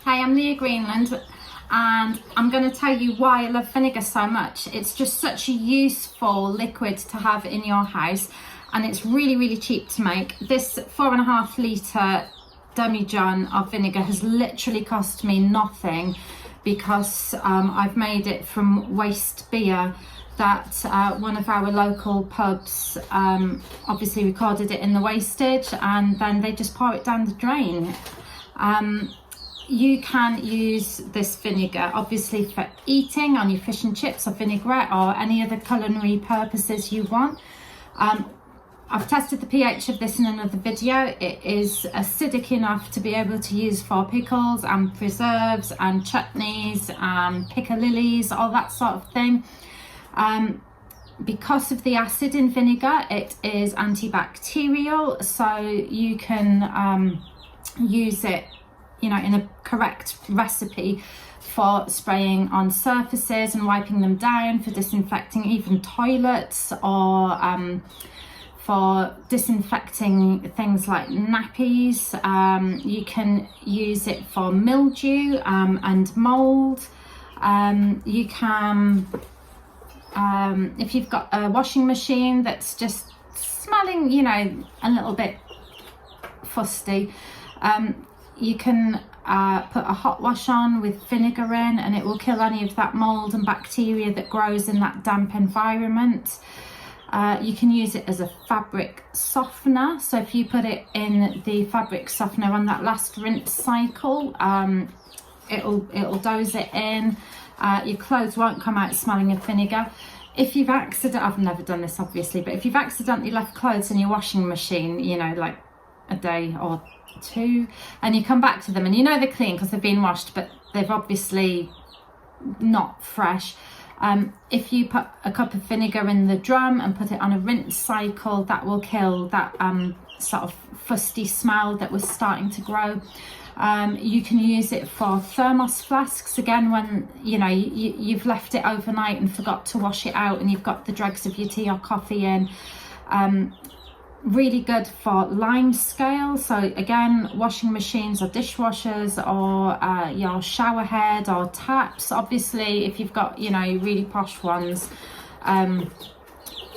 Hey, I'm Leah Greenland, and I'm going to tell you why I love vinegar so much. It's just such a useful liquid to have in your house, and it's really cheap to make. This 4.5 litre demi-john of vinegar has literally cost me nothing, because I've made it from waste beer that one of our local pubs obviously recorded it in the wastage, and then they just pour it down the drain. You can use this vinegar obviously for eating on your fish and chips or vinaigrette or any other culinary purposes you want. I've tested the pH of this in another video. It is acidic enough to be able to use for pickles and preserves and chutneys and piccalillis, all that sort of thing. Because of the acid in vinegar, it is antibacterial, so you can use it, you know, in a correct recipe for spraying on surfaces and wiping them down, for disinfecting even toilets, or for disinfecting things like nappies. You can use it for mildew and mold. You can, if you've got a washing machine that's just smelling, you know, a little bit fusty, you can put a hot wash on with vinegar in, and it will kill any of that mold and bacteria that grows in that damp environment. You can use it as a fabric softener, so if you put it in the fabric softener on that last rinse cycle, it'll douse it in. Your clothes won't come out smelling of vinegar. If you've I've never done this obviously, but if you've accidentally left clothes in your washing machine, you know, like a day or two, and you come back to them and you know they're clean because they've been washed, but they've obviously not fresh. If you put a cup of vinegar in the drum and put it on a rinse cycle, that will kill that sort of fusty smell that was starting to grow. You can use it for thermos flasks, again, when you know you've left it overnight and forgot to wash it out and you've got the dregs of your tea or coffee in. Really good for Limescale, so again, washing machines or dishwashers, or your shower head or taps. Obviously if you've got, you know, really posh ones,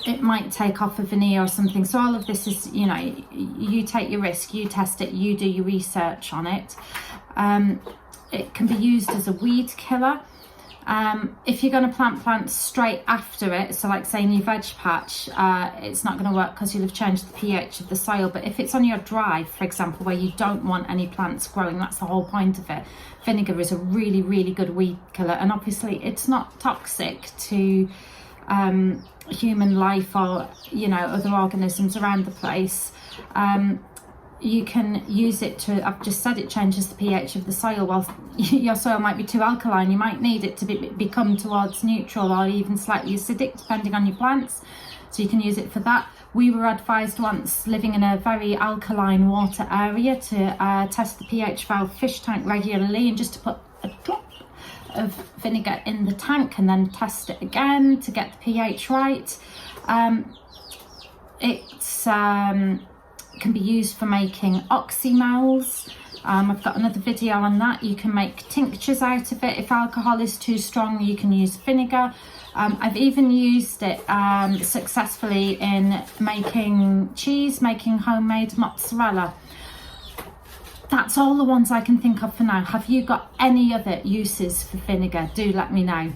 it might take off a veneer or something. So all of this is, you know, you take your risk, you test it, you do your research on it. It can be used as a weed killer. If you're going to plant plants straight after it, so like say in your veg patch, it's not going to work because you'll have changed the pH of the soil. But if it's on your drive, for example, where you don't want any plants growing, that's the whole point of it. Vinegar is a really good weed killer, and obviously it's not toxic to human life or, you know, other organisms around the place. You can use it to, I've just said, it changes the pH of the soil. Well, your soil might be too alkaline, you might need it to become towards neutral or even slightly acidic, depending on your plants. So you can use it for that. We were advised once, living in a very alkaline water area, to test the pH of our fish tank regularly, and just to put a drop of vinegar in the tank and then test it again to get the pH right. It's can be used for making oxymels. I've got another video on that. You can make tinctures out of it. If alcohol is too strong, you can use vinegar. I've even used it successfully in making cheese, making homemade mozzarella. That's all the ones I can think of for now. Have you got any other uses for vinegar? Do let me know.